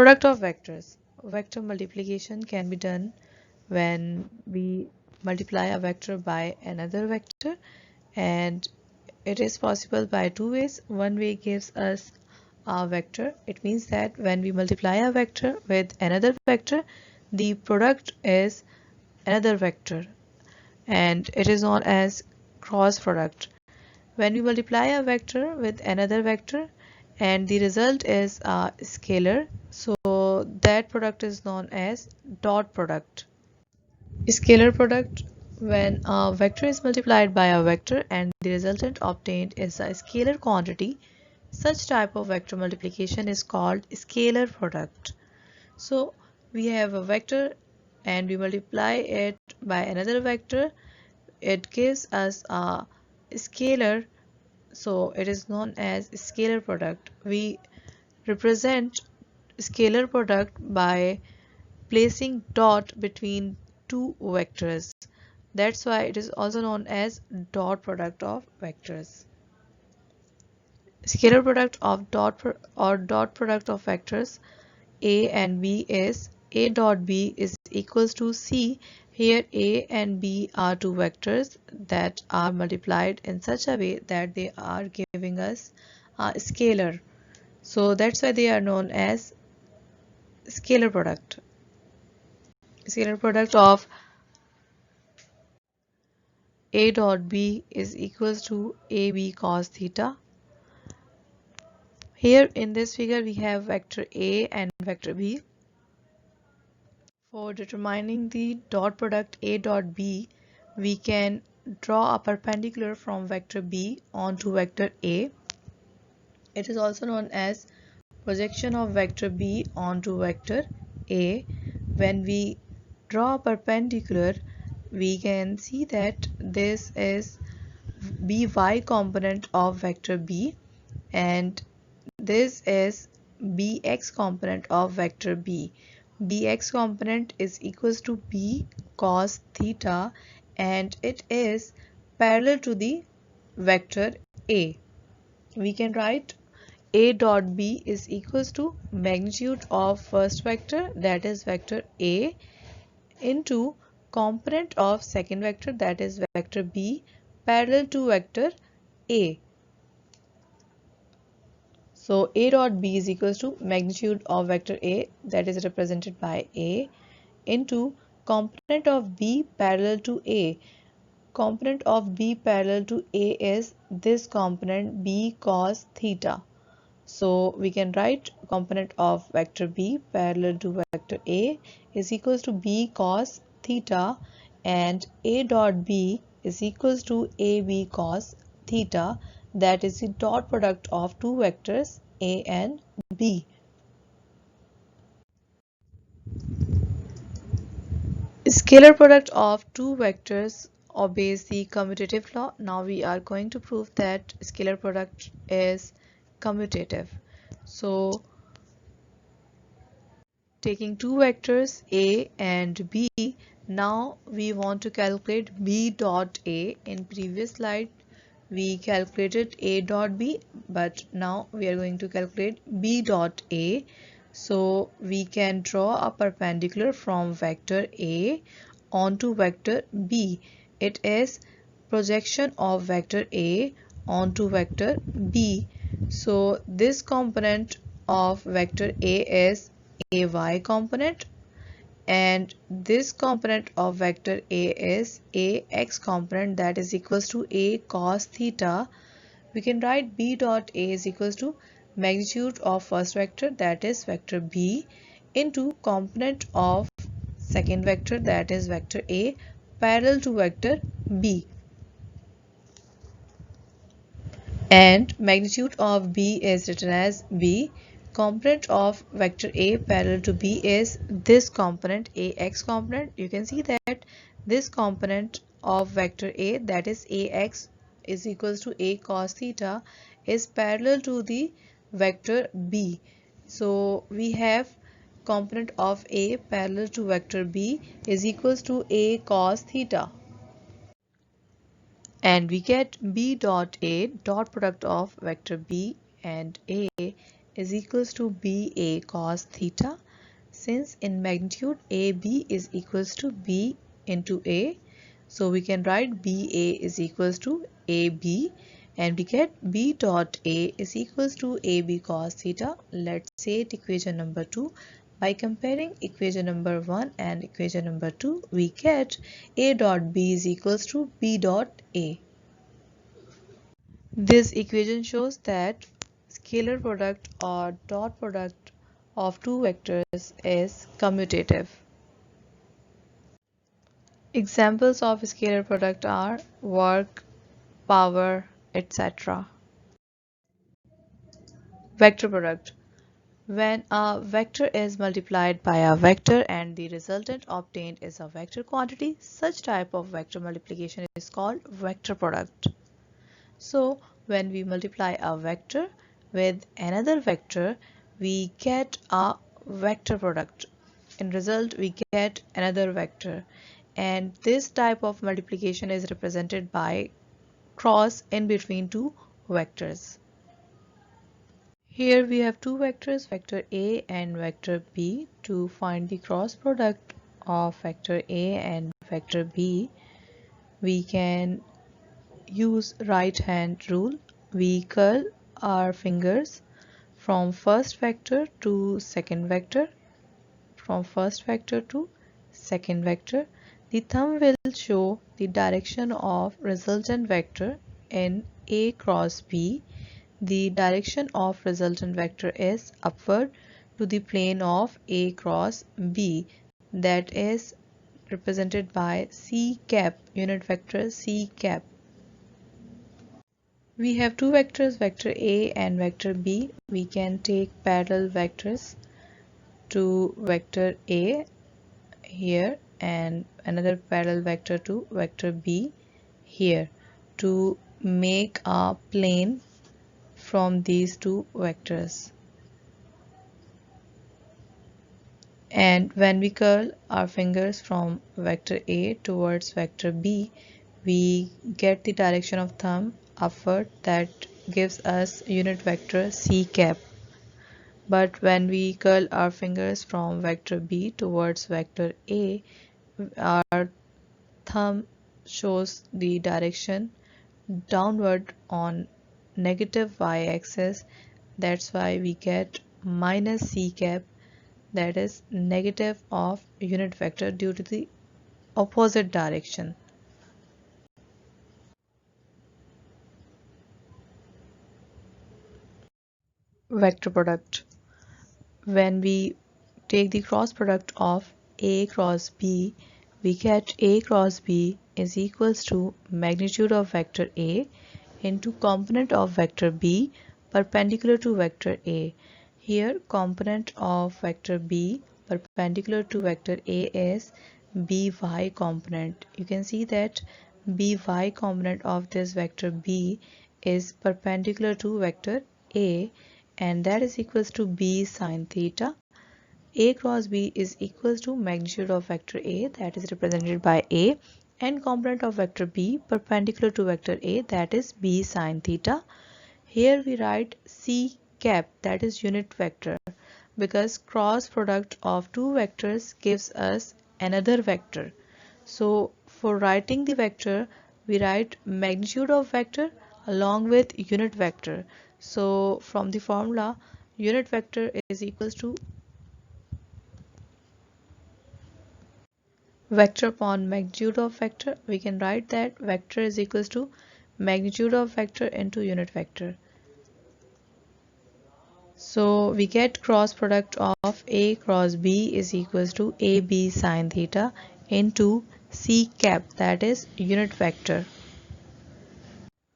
Product of vectors. Vector multiplication can be done when we multiply a vector by another vector, and it is possible by two ways. One way gives us a vector. It means that when we multiply a vector with another vector, the product is another vector, and it is known as cross product. When we multiply a vector with another vector and the result is a scalar, so that product is known as dot product. Scalar product: when a vector is multiplied by a vector and the resultant obtained is a scalar quantity, such type of vector multiplication is called scalar product. So we have a vector and we multiply it by another vector. It gives us a scalar, so it is known as scalar product. We represent scalar product by placing dot between two vectors. That's why it is also known as dot product of vectors. Scalar product of dot product of vectors a and b is a dot b is equals to c. Here a and b are two vectors that are multiplied in such a way that they are giving us a scalar. So that's why they are known as scalar product. Scalar product of a dot b is equals to ab cos theta. Here in this figure we have vector a and vector b. For determining the dot product a dot b, we can draw a perpendicular from vector b onto vector a. It is also known as projection of vector b onto vector a. When we draw a perpendicular, we can see that this is by component of vector b and this is bx component of vector b. Bx component is equals to b cos theta and it is parallel to the vector a. We can write a dot b is equals to magnitude of first vector, that is vector a, into component of second vector, that is vector b, parallel to vector a. So a dot b is equals to magnitude of vector a, that is represented by a, into component of b parallel to a. Component of b parallel to a is this component b cos theta. So we can write component of vector b parallel to vector a is equals to b cos theta, and a dot b is equals to ab cos theta, that is the dot product of two vectors a and b. Scalar product of two vectors obeys the commutative law. Now we are going to prove that scalar product is commutative. So taking two vectors a and b, now we want to calculate b dot a. In previous slide we calculated a dot b, but now we are going to calculate b dot a. So we can draw a perpendicular from vector a onto vector b. It is projection of vector a onto vector b. So this component of vector a is a y component and this component of vector a is a x component, that is equals to a cos theta. We can write b dot a is equals to magnitude of first vector, that is vector b, into component of second vector, that is vector a, parallel to vector b. And magnitude of b is written as b. Component of vector a parallel to b is this component, ax component. You can see that this component of vector a, that is ax, is equals to a cos theta, is parallel to the vector b. So we have component of a parallel to vector b is equals to a cos theta. And we get b dot a, dot product of vector b and a, is equals to BA cos theta. Since in magnitude AB is equals to B into A, so we can write BA is equals to AB, and we get B dot A is equals to AB cos theta. Let's say equation number 2. By comparing equation number 1 and equation number 2, we get A dot B is equals to B dot A. This equation shows that scalar product or dot product of two vectors is commutative. Examples of scalar product are work, power, etc. Vector product. When a vector is multiplied by a vector and the resultant obtained is a vector quantity, such type of vector multiplication is called vector product. So when we multiply a vector with another vector, we get a vector product. In result, we get another vector. And this type of multiplication is represented by cross in between two vectors. Here we have two vectors, vector A and vector B. To find the cross product of vector A and vector B, we can use right hand rule. We curl our fingers from first vector to second vector, from first vector to second vector. The thumb will show the direction of resultant vector in A cross B. The direction of resultant vector is upward to the plane of A cross B, that is represented by C cap, unit vector C cap. We have two vectors, vector A and vector B. We can take parallel vectors to vector A here and another parallel vector to vector B here to make a plane from these two vectors. And when we curl our fingers from vector A towards vector B, we get the direction of thumb upward, that gives us unit vector C cap. But when we curl our fingers from vector B towards vector A, our thumb shows the direction downward on negative y-axis. That's why we get minus C cap, that is negative of unit vector due to the opposite direction. Vector product. When we take the cross product of A cross B, we get A cross B is equals to magnitude of vector A into component of vector B perpendicular to vector A. Here component of vector B perpendicular to vector A is by component. You can see that by component of this vector B is perpendicular to vector A, and that is equals to B sine theta. A cross B is equals to magnitude of vector A, that is represented by A, and component of vector B perpendicular to vector A, that is B sine theta. Here we write C cap, that is unit vector, because cross product of two vectors gives us another vector. So for writing the vector, we write magnitude of vector along with unit vector. So from the formula, unit vector is equals to vector upon magnitude of vector. We can write that vector is equals to magnitude of vector into unit vector. So we get cross product of A cross B is equals to AB sine theta into C cap, that is unit vector.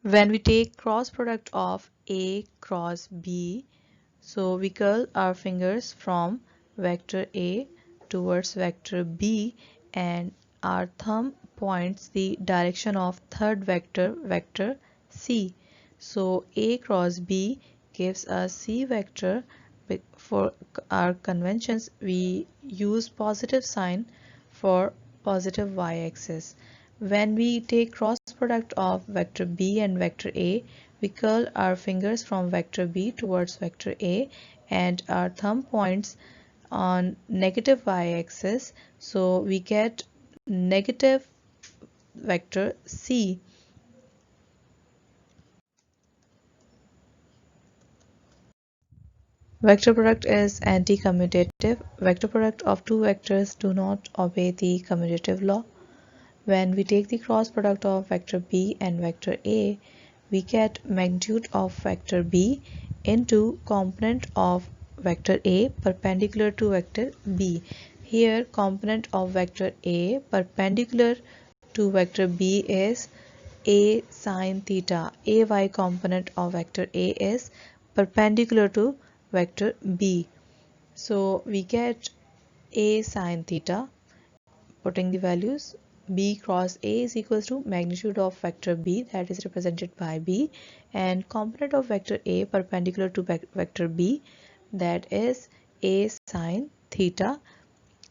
When we take cross product of A cross B, so we curl our fingers from vector A towards vector B, and our thumb points the direction of third vector, vector C. So A cross B gives us C vector. For our conventions, we use positive sign for positive y-axis. When we take cross product of vector b and vector a, we curl our fingers from vector b towards vector a and our thumb points on negative y-axis, so we get negative vector c. Vector product is anti-commutative. Vector product of two vectors do not obey the commutative law. When we take the cross product of vector b and vector a, we get magnitude of vector b into component of vector a perpendicular to vector b. Here component of vector a perpendicular to vector b is a sine theta. Ay component of vector a is perpendicular to vector b. So we get a sine theta. Putting the values, b cross a is equals to magnitude of vector b, that is represented by b, and component of vector a perpendicular to vector b, that is a sine theta.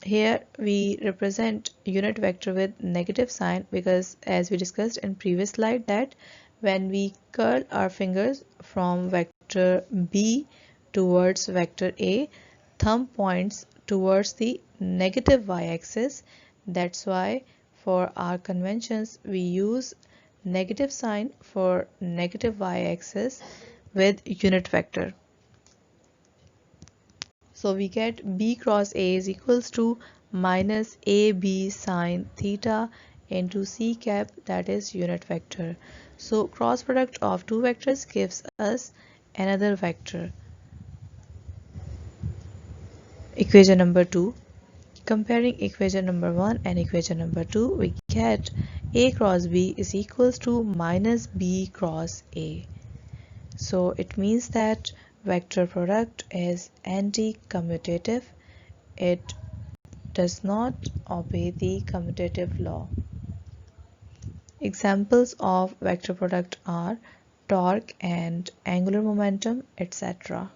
Here we represent unit vector with negative sign because, as we discussed in previous slide, that when we curl our fingers from vector b towards vector a, thumb points towards the negative y-axis. That's why for our conventions we use negative sign for negative y-axis with unit vector. So we get b cross a is equals to minus ab sine theta into c cap, that is unit vector. So cross product of two vectors gives us another vector. Equation number 2. Comparing equation number 1 and equation number 2, we get a cross b is equals to minus b cross a. So it means that vector product is anti-commutative. It does not obey the commutative law. Examples of vector product are torque and angular momentum, etc.